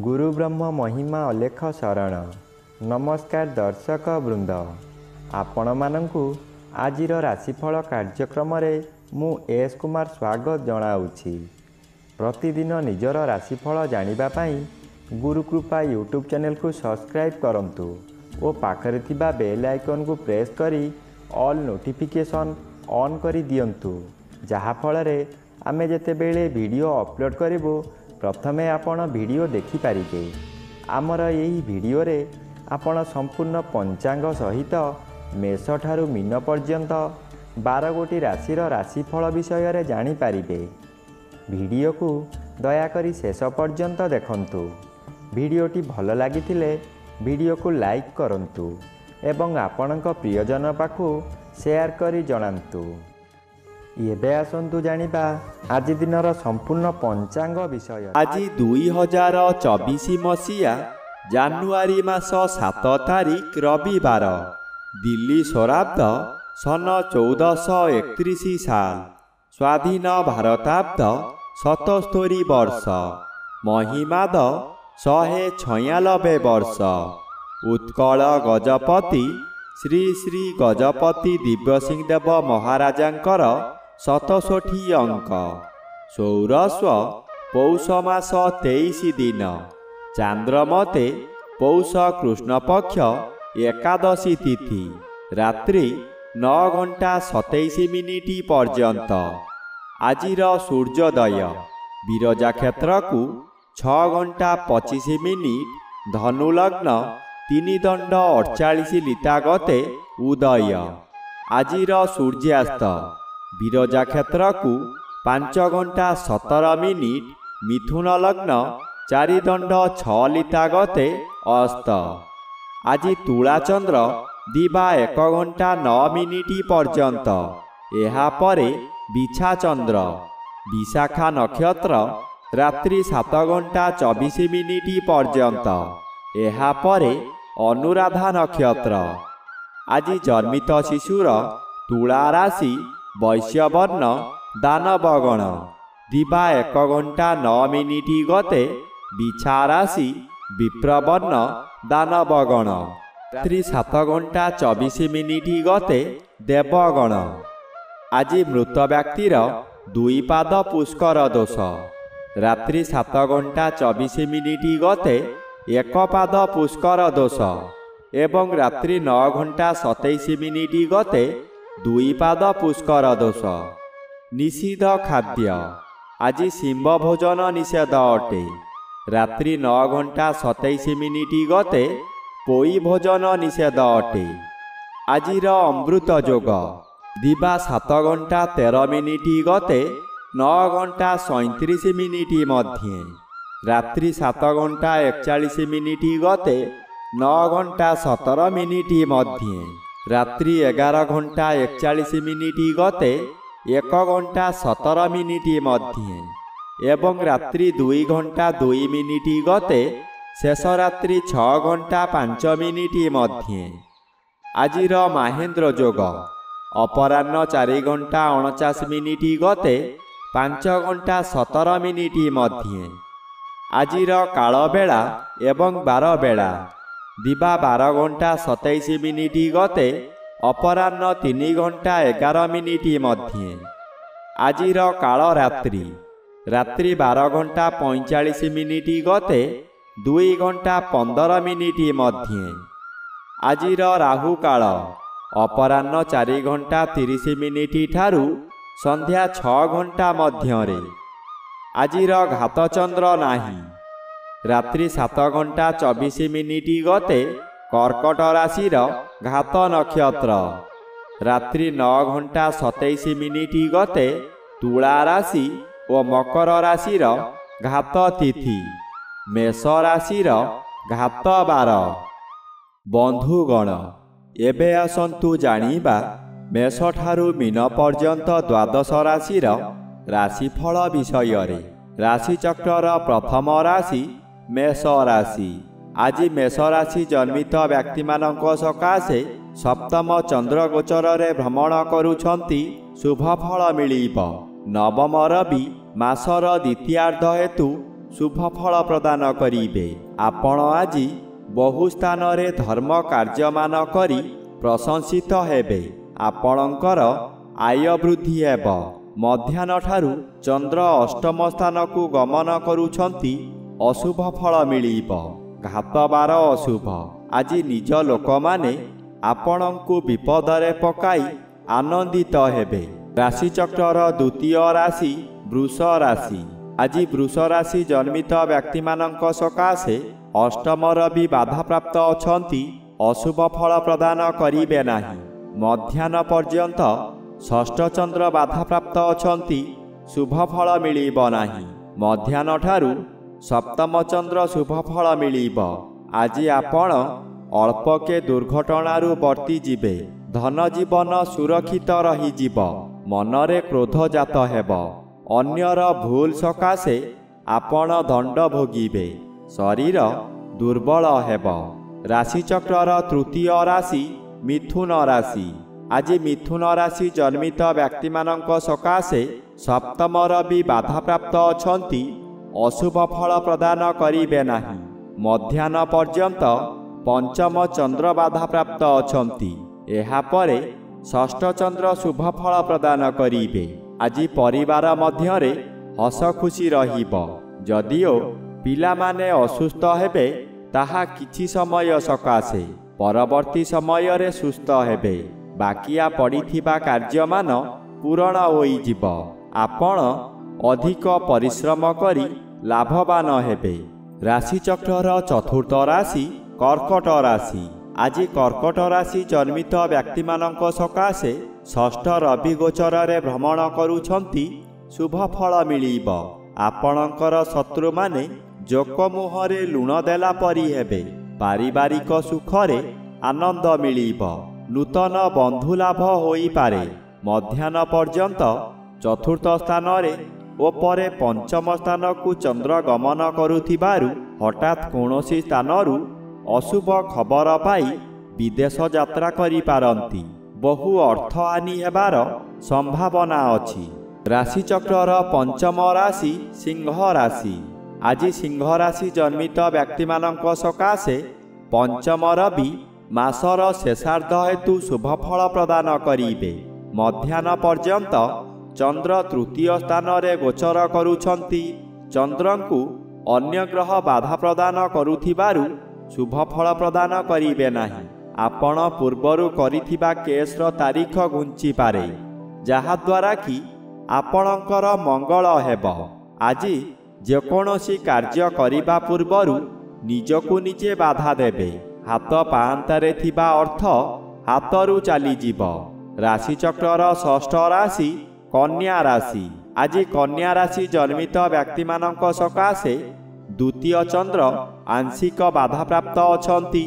गुरु ब्रह्म महिमा अलेख शरण। नमस्कार दर्शक वृंद, आपण मानंकु आजिर राशिफल कार्यक्रम मु एस कुमार स्वागत जनाऊँगी। प्रतिदिन निजर राशिफल जानिबा पाई गुरुकृपा यूट्यूब चैनल को सब्सक्राइब करंतु और पाखरे थिबा बेल आइकन को प्रेस करी ऑल नोटिफिकेशन ऑन करी दियंतु, जहा फलरे आमे जेतेबेले वीडियो अपलोड करिवो प्रथमे आपण वीडियो देखि पारिबे। आमर यही वीडियो रे आपण संपूर्ण पंचांग सहित मेष ठारू मीन पर्यंत 12 गोटी राशिर राशिफल विषय रे जानि पारिबे। वीडियो को दयाकरी शेष पर्यंत देखंतु। वीडियोटी भल लागिथिले वीडियो को लाइक करंतु एवं आपणक प्रियजन पाखु शेयर करी जणांतु। एबे आसंतु जानिबा आज दिनर संपूर्ण पंचांग विषय। आज 2024 मसीहा जानुआरी मास 7 तारिख रविवार, दिल्ली शराब्द सन 1431 साल, स्वाधीन भारताब्द 77 वर्ष, महिमाद 196 वर्ष। उत्कल गजपति श्री श्री गजपति दिव्यसिंह देव महाराजांकर 67 अंक। सौरस्व पौष मास 23 दिन, चांद्रमते पौष कृष्ण पक्ष एकादशी तिथि, रात्रि 9 घंटा 27 मिनिट पर्यंत। आजिर सूर्योदय विरजा क्षेत्र को 6 घंटा 25 मिनिट, धनु लग्न 3 दंड 48 लिता गते उदय। आजिर सूर्यास्त विरजा क्षेत्र को 5 घंटा 17 मिनिट, मिथुन लग्न 4 दंड 6 लिता गते अस्त। आज तुला चंद्र दिबा 1 घंटा 9 मिनिट पर्यंत। एहा परे बिछा चंद्र, विशाखा नक्षत्र रात्रि 7 घंटा 24 मिनिट पर्यंत। एहा परे अनुराधा नक्षत्र। आज जन्मित शिशुर तुला राशि वैश्यवर्ण दानवगण, दिबा 1 घंटा 9 मिनिट गते बिछा राशि विप्रवर्ण दानवगण, रात्रि 7 घंटा 24 मिनिट गते देवगण। आज मृत व्यक्तिर 2 पाद पुष्कर दोष, रात्रि 7 घंटा 24 मिनिट गते 1 पाद पुष्कर दोष एवं रात्रि 9 घंटा 27 मिनिट गते 2 पाद पुष्कर दोष। निषिद्ध खाद्य आज सिंह भोजन निषेध अटे, रात्रि 9 घंटा 27 मिनिट गते पोई भोजन निषेध अटे। आजिर अमृत योग दिबा 7 घंटा 13 मिनिट गते 9 घंटा 37 मिनिट मध्ये, रात्रि 7 घंटा 41 मिनिट गते 9 घंटा 17 मिनिट मध्ये, रात्रि 11 घंटा 41 मिनिट गते 1 घंटा 17 मिनिट मध्ये एवं रात्रि 2 घंटा 2 मिनिट गते शेष रात्रि 6 घंटा 5 मिनिट मध्ये। आजिर महेंद्र योग अपराह्न 4 घंटा 49 मिनिट गते 5 घंटा 17 मिनिट मध्ये। आजिर काल बेला एवं 12 बेला दिबा 12 घंटा 27 मिनिट गते अपराह्न 3 घंटा 11 मिनिट मध्ये। आजिर काल रात्रि रात्रि 12 घंटा 45 मिनिट गते 2 घंटा 15 मिनिट मध्ये। आजिर राहु काल अपराह्न 4 घंटा 30 मिनिट ठारू संध्या 6 घंटा मध्यरे। आजिर घात चंद्र नाही, रात्रि 7 घंटा 24 मिनिट गते कर्कट राशिर घात नक्षत्र, रात्रि 9 घंटा 27 मिनिट गते तुला राशि और मकर राशिर घात तिथि, मेष राशिर घात बार। बंधुगण एबे आसंतु जानिबा मेष ठारू मीन पर्यंत 12 राशिर राशिफल विषय रे। राशि चक्रर प्रथम राशि मेष राशि। आज मेष राशि जन्मित व्यक्ति मानक सकाशे सप्तम चंद्र गोचर रे भ्रमण करुछंती शुभ फल मिलिब। नवम रवि मासर द्वितीयार्ध हेतु शुभ फल प्रदान करिबे। आपण आजि बहु स्थान रे धर्म कार्यमान करी प्रशंसित हेबे। आपणकर आय वृद्धि हेब। मध्याह्न ठारू चंद्र अष्टम स्थान को गमन करुछंती अशुभ फल मिलिब। घातबार अशुभ। आज निज लोक माने आपणंकु विपदरे पकाई आनंदित हेबे। राशिचक्रर द्वितीय राशि वृष राशि। आज वृष राशि जन्मित व्यक्ति मानक सकाशे अष्टम रवि बाधा प्राप्त अछंती अशुभ फल प्रदान करिबे नाही। मध्याह्न पर्यंत षष्ठ चंद्र बाधा प्राप्त अछंती शुभ फल मिलिब नाही। मध्याह्न ठारू सप्तम चंद्र शुभ फल मिलिब। आज आपण अल्पके दुर्घटनारू बर्ती जिबे। धन जीवन सुरक्षित रही जीव। मनरे क्रोध जात हेब। अन्यर भूल सकाशे आपण दंड भोगिबे। शरीर दुर्बल हेब। राशिचक्रर तृतीय राशि मिथुन राशि। आज मिथुन राशि जन्मित व्यक्ति मानक सकाशे सप्तम रवि बाधा प्राप्त अछंती अशुभ फल प्रदान करिबे नाही। मध्याह्न पर्यंत पंचम चंद्र बाधा प्राप्त अछंती। एहा परे षष्ठ चंद्र शुभ फल प्रदान करिबे। आज परिवार मध्यरे हस खुशी रहिब। जदिओ पिला माने असुस्थ हेबे ताहा किछि समय सकाशे परवर्ती समय रे सुस्थ हेबे। बाकिया पड़िथिबा कार्यमान पूरण होई जीव। आपण अधिक परिश्रम करी लाभवान हेबे। राशिचक्रर चतुर्थ राशि कर्कट राशि। आज कर्कट राशि जन्मित व्यक्ति मानक सकाशे षष्ठ रवि गोचर रे भ्रमण करुछंती शुभ फल मिलिब। आपणकर शत्रु माने जोक मुहरे लुण देला परी हेबे। पारिवारिक सुखरे आनंद मिलिब। नूतन बंधु लाभ होई पारे। मध्याह्न पर्यंत चतुर्थ स्थान रे ओपरे पंचम स्थान को चंद्र गमन करुथिबारु हठात कोनोसी स्थानरु अशुभ खबर पाई विदेश यात्रा करि पारंती। बहु अर्थ हानि हेबार संभावना अछि। राशिचक्रर पंचम राशि सिंह राशि। आज सिंह राशि जन्मित व्यक्ति मानक सकाशे पंचम रवि मासर शेषार्ध हेतु शुभ फल प्रदान करिबे। मध्याह्न पर्यंत चंद्र तृतीय स्थान रे गोचर करुछंती। चंद्रंकु अन्य ग्रह बाधा प्रदान करुथिबारु शुभ फल प्रदान करिबे नाही। आपण पूर्वरु करिथिबा केसर तारीख घुंची पारे जहा द्वारा कि आपणकर मंगल हेब। आज जेकोनोसी कार्य करिबा पूर्वरु निजकु निजे बाधा देबे। हाथ पांतारे थिबा अर्थ हाथरु चली जीव। राशिचक्रर षष्ठ राशि कन्या राशि। आज कन्या राशि जन्मित व्यक्ति मानक सकाशे द्वितीय चंद्र आंशिक बाधा प्राप्त अछंती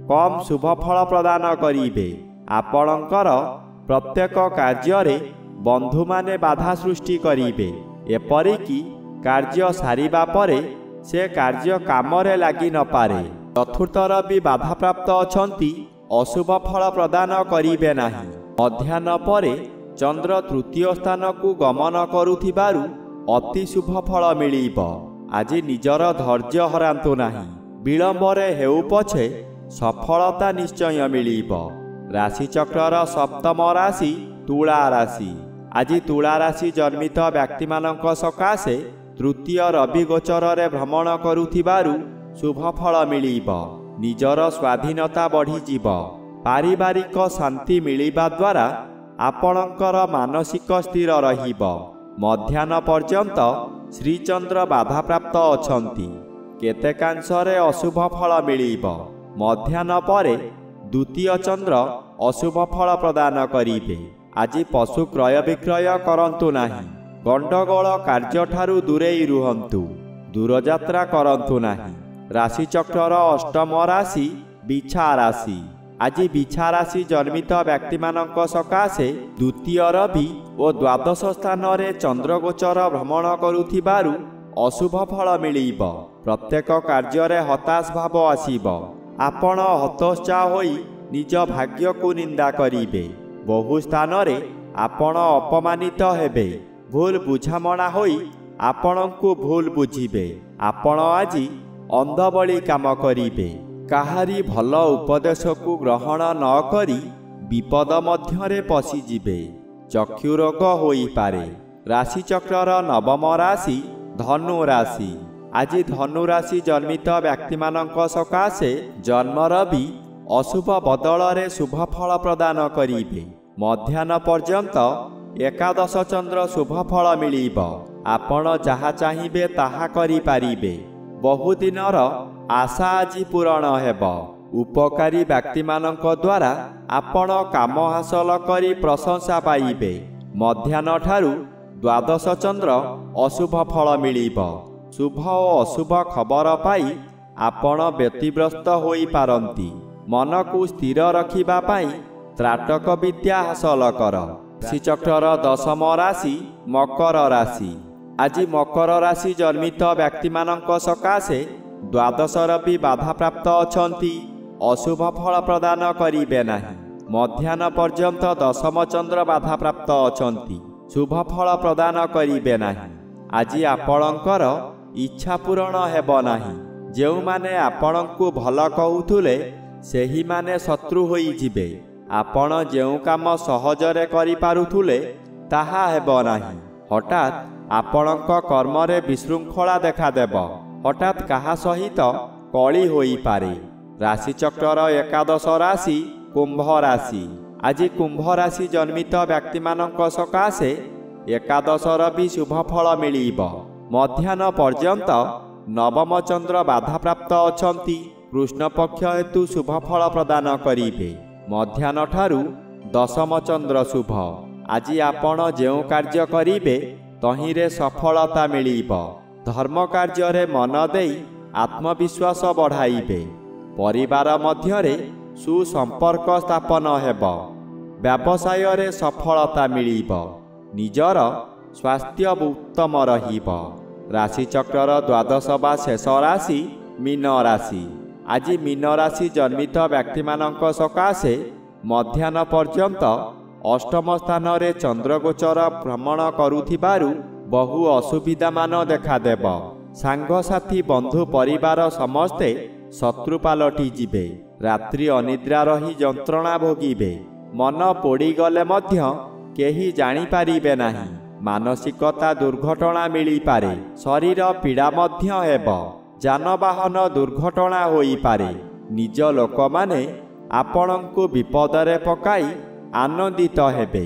कम शुभ फल प्रदान करिबे। आपणकर प्रत्येक कार्य बंधु माने बाधा सृष्टि करिबे। एपरिकी कार्य सारिबा परे से कार्य कामरे लागि न पारे। चतुर्थ रवि बाधा प्राप्त अछंती अशुभ फल प्रदान करिबे नाही। मध्याह्न परे चंद्र तृतीय स्थान को गमन करुथिबारु अति शुभ फल मिलिब। आज निजर धैर्य हरांतु नाही। विलंबरे हेउ पछे सफलता निश्चय मिलिब। राशिचक्रर सप्तम राशि तुला राशि। आज तुला राशि जन्मित व्यक्ति मानक सकाशे तृतीय रवि गोचर रे भ्रमण करुथिबारु शुभ फल मिलिब। निजर स्वाधीनता बढ़ी जीव। पारिवारिक शांति मिलिबा द्वारा आपणकर मानसिक स्थिर रहिब। मध्याह्न पर्यंत श्रीचंद्र बाधा प्राप्त अछंती। केतेकांशरे अशुभ फल मिलिब। मध्याह्न परे द्वितीय चंद्र अशुभ फल प्रदान करिबे। आज पशु क्रय विक्रय करंतु नाही। गंडगोल कार्य ठारू दूरेई रुहंतु। दूरयात्रा करंतु नाही। राशिचक्रर अष्टम राशि बिछा राशि। आज बिछा राशि जन्मित व्यक्ति मानक सकाशे द्वितीय रवि और द्वादश स्थान रे चंद्र गोचर भ्रमण करुथिबारु अशुभ फल मिलिब। प्रत्येक कार्य रे हताश भाव आसीब। आपण हतोत्साह होई निज भाग्य को निंदा करिबे। बहु स्थान रे आपण अपमानित हेबे। भूल बुझामणा होई आपणंकु भूल बुझिबे। ଆପଣ ଆଜି ଅନ୍ଧ ଭଳି କାମ କରିବେ। କାହାରି ଭଲ ଉପଦେଶକୁ ଗ୍ରହଣ ନ କରି ବିପଦ ମଧ୍ୟରେ ପଶିଯିବେ। ଚକ୍ଷୁ ରୋଗ ହୋଇପାରେ। ରାଶିଚକ୍ରର ନବମ ରାଶି ଧନୁ ରାଶି। ଆଜି ଧନୁ ରାଶି ଜନ୍ମିତ ବ୍ୟକ୍ତିମାନଙ୍କ ସକାଶେ ଜନ୍ମର ବି ଅଶୁଭ ବଦଳରେ ଶୁଭ ଫଳ ପ୍ରଦାନ କରିବେ। ମଧ୍ୟାହ୍ନ ପର୍ଯ୍ୟନ୍ତ ଏକାଦଶ ଚନ୍ଦ୍ର ଶୁଭ ଫଳ ମିଳିବ। ଆପଣ ଯାହା ଚାହିଁବେ ତାହା କରିପାରିବେ। ବହୁଦିନର ଆଶା ଆଜି ପୂରଣ ହେବ। ଉପକାରୀ ବ୍ୟକ୍ତିମାନଙ୍କ ଦ୍ୱାରା ଆପଣ କାମ ହାସଲ କରି ପ୍ରଶଂସା ପାଇବେ। ମଧ୍ୟାହ୍ନ ଠାରୁ ଦ୍ୱାଦଶ ଚନ୍ଦ୍ର ଅଶୁଭ ଫଳ ମିଳିବ। ଶୁଭ ଓ ଅଶୁଭ ଖବର ପାଇ ଆପଣ ବ୍ୟତିବ୍ୟସ୍ତ ହୋଇପାରନ୍ତି। ମନକୁ ସ୍ଥିର ରଖିବା ପାଇଁ ତ୍ରାଟକ ବିଦ୍ୟା ହାସଲ କର। ରାଶିଚକ୍ରର ଦଶମ ରାଶି ମକର ରାଶି। ଆଜି ମକର ରାଶି ଜନ୍ମିତ ବ୍ୟକ୍ତିମାନଙ୍କ ସକାଶେ ଦ୍ୱାଦଶର ବି ବାଧାପ୍ରାପ୍ତ ଅଛନ୍ତି। ଅଶୁଭ ଫଳ ପ୍ରଦାନ କରିବେ ନାହିଁ। ମଧ୍ୟାହ୍ନ ପର୍ଯ୍ୟନ୍ତ ଦଶମ ଚନ୍ଦ୍ର ବାଧାପ୍ରାପ୍ତ ଅଛନ୍ତି। ଶୁଭ ଫଳ ପ୍ରଦାନ କରିବେ ନାହିଁ। ଆଜି ଆପଣଙ୍କର ଇଚ୍ଛା ପୂରଣ ହେବ ନାହିଁ। ଯେଉଁମାନେ ଆପଣଙ୍କୁ ଭଲ କହୁଥିଲେ ସେହିମାନେ ଶତ୍ରୁ ହୋଇଯିବେ। ଆପଣ ଯେଉଁ କାମ ସହଜରେ କରିପାରୁଥିଲେ ତାହା ହେବ ନାହିଁ। ହଠାତ୍ ଆପଣଙ୍କ କର୍ମରେ ବିଶୃଙ୍ଖଳା ଦେଖାଦେବ। ହଠାତ୍ କାହା ସହିତ କଳି ହୋଇପାରେ। ରାଶିଚକ୍ରର ଏକାଦଶ ରାଶି କୁମ୍ଭ ରାଶି। ଆଜି କୁମ୍ଭ ରାଶି ଜନ୍ମିତ ବ୍ୟକ୍ତିମାନଙ୍କ ସକାଶେ ଏକାଦଶର ବି ଶୁଭ ଫଳ ମିଳିବ। ମଧ୍ୟାହ୍ନ ପର୍ଯ୍ୟନ୍ତ ନବମ ଚନ୍ଦ୍ର ବାଧାପ୍ରାପ୍ତ ଅଛନ୍ତି। କୃଷ୍ଣପକ୍ଷ ହେତୁ ଶୁଭ ଫଳ ପ୍ରଦାନ କରିବେ। ମଧ୍ୟାହ୍ନ ଠାରୁ ଦଶମ ଚନ୍ଦ୍ର ଶୁଭ। ଆଜି ଆପଣ ଯେଉଁ କାର୍ଯ୍ୟ କରିବେ ତହିଁରେ ସଫଳତା ମିଳିବ। ଧର୍ମ କାର୍ଯ୍ୟରେ ମନ ଦେଇ ଆତ୍ମବିଶ୍ୱାସ ବଢ଼ାଇବେ। ପରିବାର ମଧ୍ୟରେ ସୁସମ୍ପର୍କ ସ୍ଥାପନ ହେବ। ବ୍ୟବସାୟରେ ସଫଳତା ମିଳିବ। ନିଜର ସ୍ୱାସ୍ଥ୍ୟ ଉତ୍ତମ ରହିବ। ରାଶିଚକ୍ରର ଦ୍ୱାଦଶ ବା ଶେଷ ରାଶି ମୀନ ରାଶି। ଆଜି ମୀନ ରାଶି ଜନ୍ମିତ ବ୍ୟକ୍ତିମାନଙ୍କ ସକାଶେ ମଧ୍ୟାହ୍ନ ପର୍ଯ୍ୟନ୍ତ ଅଷ୍ଟମ ସ୍ଥାନରେ ଚନ୍ଦ୍ରଗୋଚର ଭ୍ରମଣ କରୁଥିବାରୁ ବହୁ ଅସୁବିଧାମାନ ଦେଖାଦେବ। ସାଙ୍ଗସାଥୀ ବନ୍ଧୁ ପରିବାର ସମସ୍ତେ ଶତ୍ରୁ ପାଲଟି ଯିବେ। ରାତ୍ରି ଅନିଦ୍ରା ରହି ଯନ୍ତ୍ରଣା ଭୋଗିବେ। ମନ ପୋଡ଼ିଗଲେ ମଧ୍ୟ କେହି ଜାଣିପାରିବେ ନାହିଁ। ମାନସିକତା ଦୁର୍ଘଟଣା ମିଳିପାରେ। ଶରୀର ପୀଡ଼ା ମଧ୍ୟ ହେବ। ଯାନବାହନ ଦୁର୍ଘଟଣା ହୋଇପାରେ। ନିଜ ଲୋକମାନେ ଆପଣଙ୍କୁ ବିପଦରେ ପକାଇ ଆନନ୍ଦିତ ହେବେ।